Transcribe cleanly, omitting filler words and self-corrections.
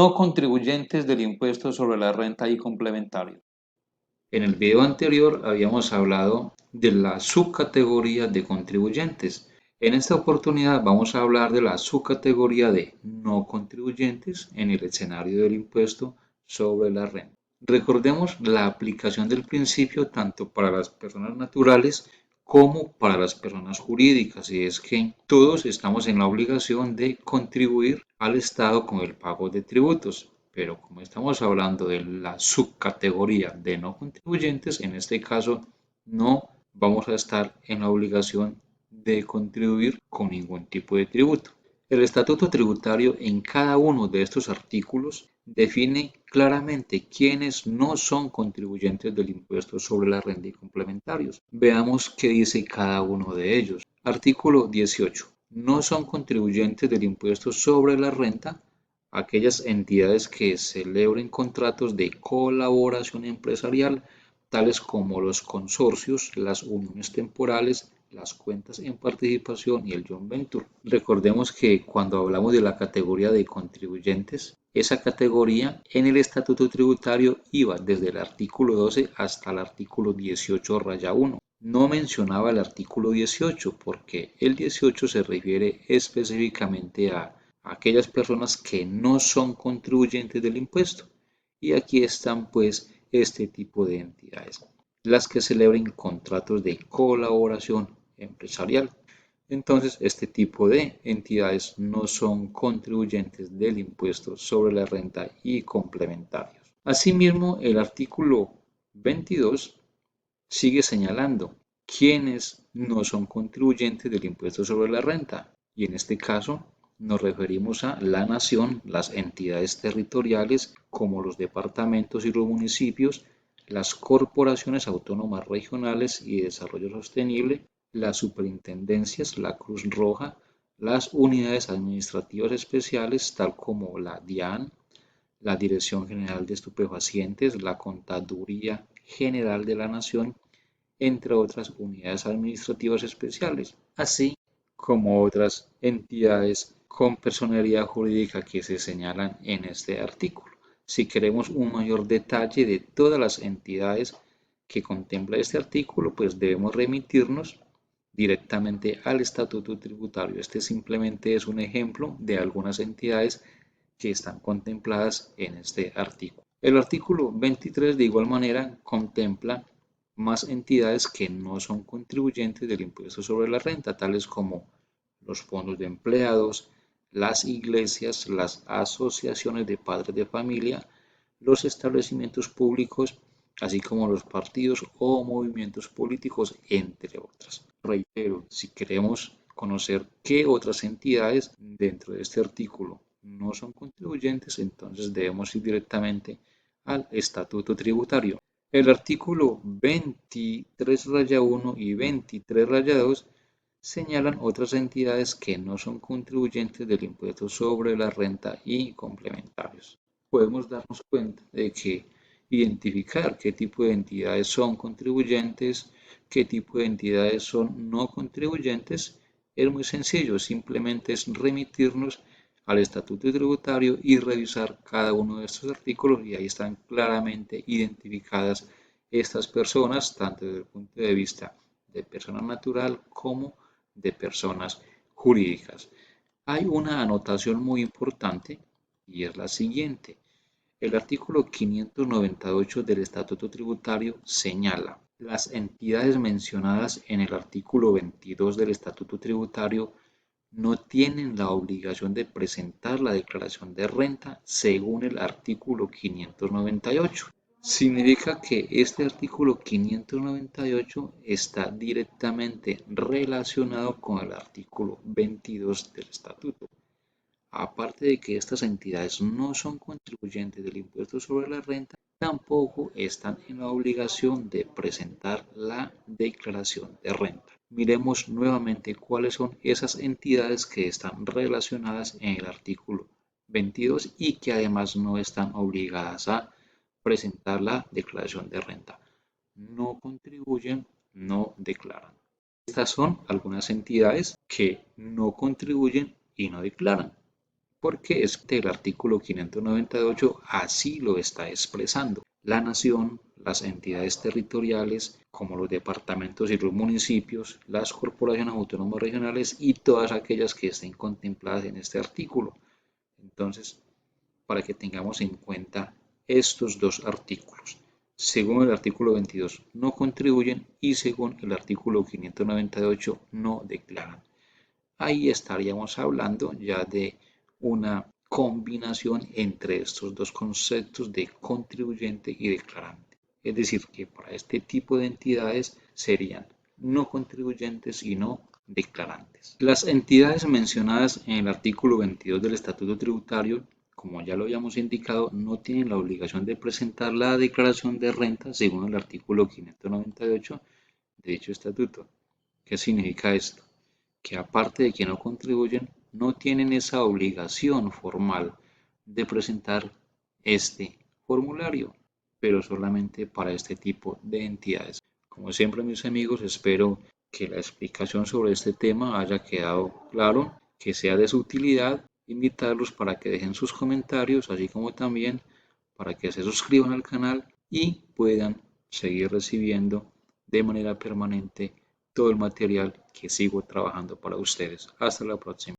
no contribuyentes del impuesto sobre la renta y complementarios. En el video anterior habíamos hablado de la subcategoría de contribuyentes. En esta oportunidad vamos a hablar de la subcategoría de no contribuyentes en el escenario del impuesto sobre la renta. Recordemos la aplicación del principio tanto para las personas naturales como para las personas jurídicas, y es que todos estamos en la obligación de contribuir al Estado con el pago de tributos. Pero como estamos hablando de la subcategoría de no contribuyentes, en este caso no vamos a estar en la obligación de contribuir con ningún tipo de tributo. El estatuto tributario en cada uno de estos artículos define claramente quiénes no son contribuyentes del impuesto sobre la renta y complementarios. Veamos qué dice cada uno de ellos. Artículo 18. No son contribuyentes del impuesto sobre la renta aquellas entidades que celebren contratos de colaboración empresarial, tales como los consorcios, las uniones temporales, las cuentas en participación y el joint venture. Recordemos que cuando hablamos de la categoría de contribuyentes, esa categoría en el estatuto tributario iba desde el artículo 12 hasta el artículo 18-1. No mencionaba el artículo 18 porque el 18 se refiere específicamente a aquellas personas que no son contribuyentes del impuesto. Y aquí están pues este tipo de entidades, las que celebren contratos de colaboración empresarial. Entonces, este tipo de entidades no son contribuyentes del impuesto sobre la renta y complementarios. Asimismo, el artículo 22 sigue señalando quiénes no son contribuyentes del impuesto sobre la renta. Y en este caso nos referimos a la nación, las entidades territoriales como los departamentos y los municipios, las corporaciones autónomas regionales y de desarrollo sostenible, las superintendencias, la Cruz Roja, las unidades administrativas especiales, tal como la DIAN, la Dirección General de Estupefacientes, la Contaduría General de la Nación, entre otras unidades administrativas especiales, así como otras entidades con personería jurídica que se señalan en este artículo. Si queremos un mayor detalle de todas las entidades que contempla este artículo, pues debemos remitirnos directamente al estatuto tributario. Este simplemente es un ejemplo de algunas entidades que están contempladas en este artículo. El artículo 23 de igual manera contempla más entidades que no son contribuyentes del impuesto sobre la renta, tales como los fondos de empleados, las iglesias, las asociaciones de padres de familia, los establecimientos públicos, así como los partidos o movimientos políticos, entre otras. Reitero, si queremos conocer qué otras entidades dentro de este artículo no son contribuyentes, entonces debemos ir directamente al estatuto tributario. El artículo 23-1 y 23-2 señalan otras entidades que no son contribuyentes del impuesto sobre la renta y complementarios. Podemos darnos cuenta de que identificar qué tipo de entidades son contribuyentes, qué tipo de entidades son no contribuyentes, es muy sencillo, simplemente es remitirnos al estatuto tributario y revisar cada uno de estos artículos y ahí están claramente identificadas estas personas, tanto desde el punto de vista de persona natural como de personas jurídicas. Hay una anotación muy importante y es la siguiente. El artículo 598 del Estatuto Tributario señala: las entidades mencionadas en el artículo 22 del Estatuto Tributario no tienen la obligación de presentar la declaración de renta según el artículo 598. Significa que este artículo 598 está directamente relacionado con el artículo 22 del estatuto. Aparte de que estas entidades no son contribuyentes del impuesto sobre la renta, tampoco están en la obligación de presentar la declaración de renta. Miremos nuevamente cuáles son esas entidades que están relacionadas en el artículo 22 y que además no están obligadas a presentar la declaración de renta. No contribuyen, no declaran. Estas son algunas entidades que no contribuyen y no declaran. porque es que el artículo 598 así lo está expresando. La nación, las entidades territoriales, como los departamentos y los municipios, las corporaciones autónomas regionales y todas aquellas que estén contempladas en este artículo. Entonces, para que tengamos en cuenta estos dos artículos. Según el artículo 22, no contribuyen y según el artículo 598, no declaran. Ahí estaríamos hablando ya de una combinación entre estos dos conceptos de contribuyente y declarante. Es decir, que para este tipo de entidades serían no contribuyentes y no declarantes. Las entidades mencionadas en el artículo 22 del Estatuto Tributario, como ya lo habíamos indicado, no tienen la obligación de presentar la declaración de renta según el artículo 598 de dicho estatuto. ¿Qué significa esto? Que aparte de que no contribuyen, no tienen esa obligación formal de presentar este formulario, pero solamente para este tipo de entidades. Como siempre, mis amigos, espero que la explicación sobre este tema haya quedado claro, que sea de su utilidad. Invitarlos para que dejen sus comentarios, así como también para que se suscriban al canal y puedan seguir recibiendo de manera permanente todo el material que sigo trabajando para ustedes. Hasta la próxima.